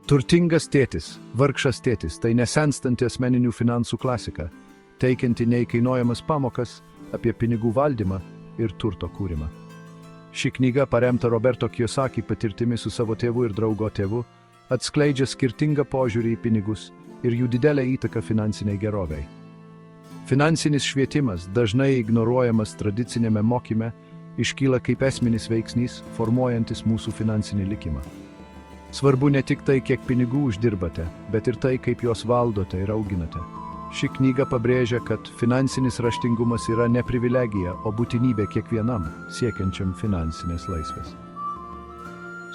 Turtingas tėtis, vargšas tėtis – tai nesenstanti asmeninių finansų klasika, teikianti neįkainojamas pamokas apie pinigų valdymą ir turto kūrimą. Ši knyga, paremta Roberto Kiyosaki patirtimi su savo tėvu ir draugo tėvu, atskleidžia skirtingą požiūrį į pinigus ir jų didelę įtaką finansiniai gerovei. Finansinis švietimas, dažnai ignoruojamas tradicinėme mokyme, iškyla kaip esminis veiksnys, formuojantis mūsų finansinį likimą. Svarbu ne tik tai, kiek pinigų uždirbate, bet ir tai, kaip juos valdote ir auginate. Ši knyga pabrėžia, kad finansinis raštingumas yra ne privilegija, o būtinybė kiekvienam, siekiančiam finansinės laisvės.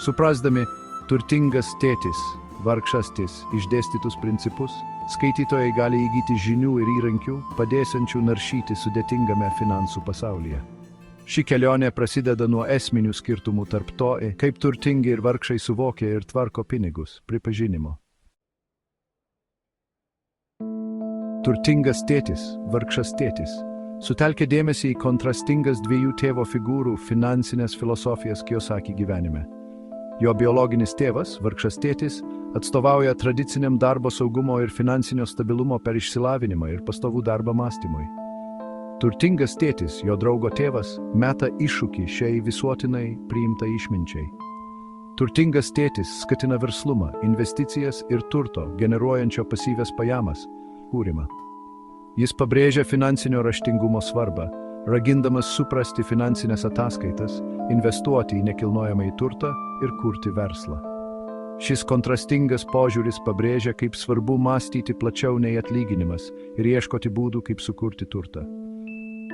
Suprasdami turtingas tėtis, vargšas tėtis išdėstytus principus, skaitytojai gali įgyti žinių ir įrankių, padėsiančių naršyti sudėtingame finansų pasaulyje. Ši kelionė prasideda nuo esminių skirtumų tarp to, kaip turtingi ir vargšai suvokia ir tvarko pinigus, pripažinimo. Turtingas tėtis, vargšas tėtis, sutelkia dėmesį į kontrastingas dviejų tėvo figūrų finansinės filosofijas Kiyosaki gyvenime. Jo biologinis tėvas, vargšas tėtis, atstovauja tradiciniam darbo saugumo ir finansinio stabilumo per išsilavinimą ir pastovų darbą mąstymui. Turtingas tėtis, jo draugo tėvas, meta iššūkį šiai visuotinai priimtai išminčiai. Turtingas tėtis skatina verslumą, investicijas ir turto, generuojančio pasyvias pajamas, kūrimą. Jis pabrėžia finansinio raštingumo svarbą, ragindamas suprasti finansinės ataskaitas, investuoti į nekilnojamąjį turtą ir kurti verslą. Šis kontrastingas požiūris pabrėžia, kaip svarbu mąstyti plačiau nei atlyginimas ir ieškoti būdų, kaip sukurti turtą.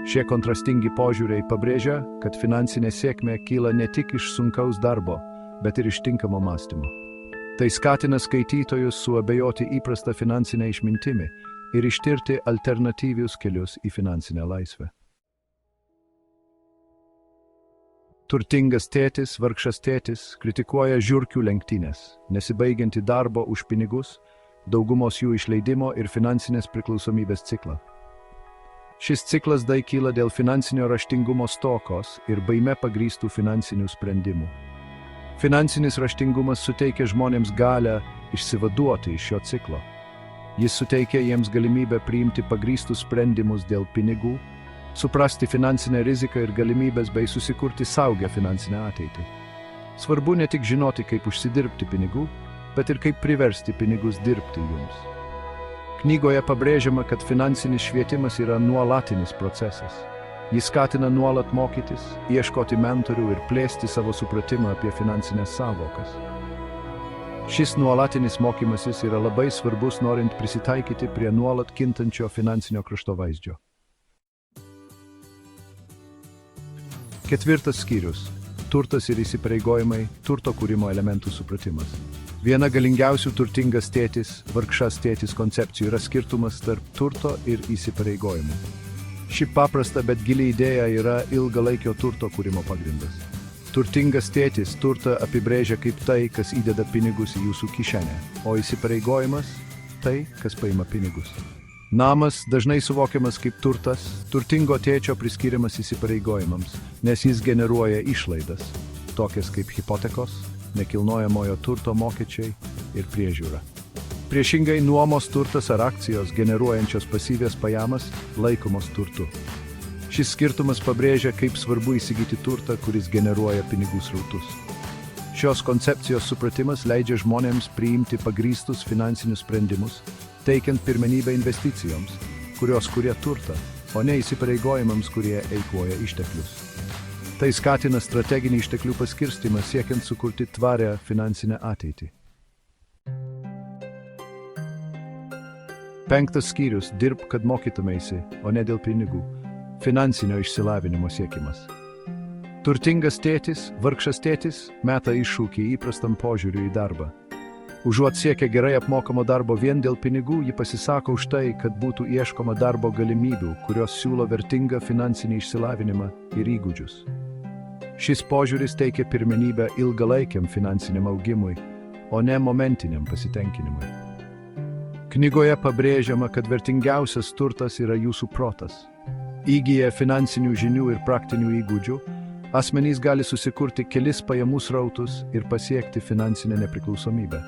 Šie kontrastingi požiūriai pabrėžia, kad finansinė sėkmė kyla ne tik iš sunkaus darbo, bet ir iš tinkamo mąstymo. Tai skatina skaitytojus suabejoti įprastą finansinę išmintimi ir ištirti alternatyvius kelius į finansinę laisvę. Turtingas tėtis, vargšas tėtis kritikuoja žiurkių lenktynės, nesibaigiantį darbo už pinigus, daugumos jų išleidimo ir finansinės priklausomybės ciklą. Šis ciklas kyla dėl finansinio raštingumo stokos ir baime pagrįstų finansinių sprendimų. Finansinis raštingumas suteikia žmonėms galią išsivaduoti iš šio ciklo. Jis suteikia jiems galimybę priimti pagrįstus sprendimus dėl pinigų, suprasti finansinę riziką ir galimybės bei susikurti saugią finansinę ateitį. Svarbu ne tik žinoti, kaip užsidirbti pinigų, bet ir kaip priversti pinigus dirbti jums. Knygoje pabrėžiama, kad finansinis švietimas yra nuolatinis procesas. Jis skatina nuolat mokytis, ieškoti mentorių ir plėsti savo supratimą apie finansinės sąvokas. Šis nuolatinis mokymasis yra labai svarbus, norint prisitaikyti prie nuolat kintančio finansinio kraštovaizdžio. 4 skyrius – turtas ir įsipareigojimai, turto kūrimo elementų supratimas. Viena galingiausių turtingas tėtis, vargšas tėtis koncepcijų yra skirtumas tarp turto ir įsipareigojimų. Ši paprasta, bet gili idėja yra ilgalaikio turto kūrimo pagrindas. Turtingas tėtis turtą apibrėžia kaip tai, kas įdeda pinigus į jūsų kišenę, o įsipareigojimas – tai, kas paima pinigus. Namas dažnai suvokiamas kaip turtas, turtingo tėčio priskiriamas įsipareigojimams, nes jis generuoja išlaidas, tokias kaip hipotekos, nekilnojamojo turto mokesčiai ir priežiūra. Priešingai, nuomos turtas ar akcijos generuojančios pasyvias pajamas laikomos turtu. Šis skirtumas pabrėžia, kaip svarbu įsigyti turtą, kuris generuoja pinigų srautus. Šios koncepcijos supratimas leidžia žmonėms priimti pagrįstus finansinius sprendimus, teikiant pirmenybę investicijoms, kurios kuria turtą, o ne įsipareigojimams, kurie eikvoja išteklius. Tai skatina strateginį išteklių paskirstymą, siekiant sukurti tvarią finansinę ateitį. 5 skyrius – dirbk, kad mokytumeisi, o ne dėl pinigų. Finansinio išsilavinimo siekimas. Turtingas tėtis, vargšas tėtis meta iššūkį įprastam požiūriui į darbą. Užuot siekia gerai apmokamo darbo vien dėl pinigų, ji pasisako už tai, kad būtų ieškoma darbo galimybių, kurios siūlo vertingą finansinį išsilavinimą ir įgūdžius. Šis požiūris teikia pirmenybę ilgalaikiam finansiniam augimui, o ne momentiniam pasitenkinimui. Knygoje pabrėžiama, kad vertingiausias turtas yra jūsų protas. Įgyję finansinių žinių ir praktinių įgūdžių, asmenys gali susikurti kelis pajamų srautus ir pasiekti finansinę nepriklausomybę.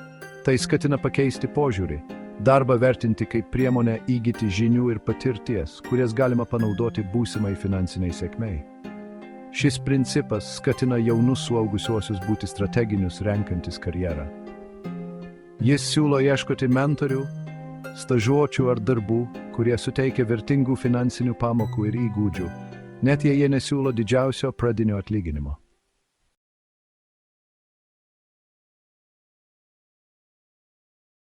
Tai skatina pakeisti požiūrį, darbą vertinti kaip priemonę įgyti žinių ir patirties, kurias galima panaudoti būsimai finansiniai sėkmei. Šis principas skatina jaunus suaugusiuosius būti strateginius renkantis karjerą. Jis siūlo ieškoti mentorių, stažuočių ar darbų, kurie suteikia vertingų finansinių pamokų ir įgūdžių, net jei jie nesiūlo didžiausio pradinio atlyginimo.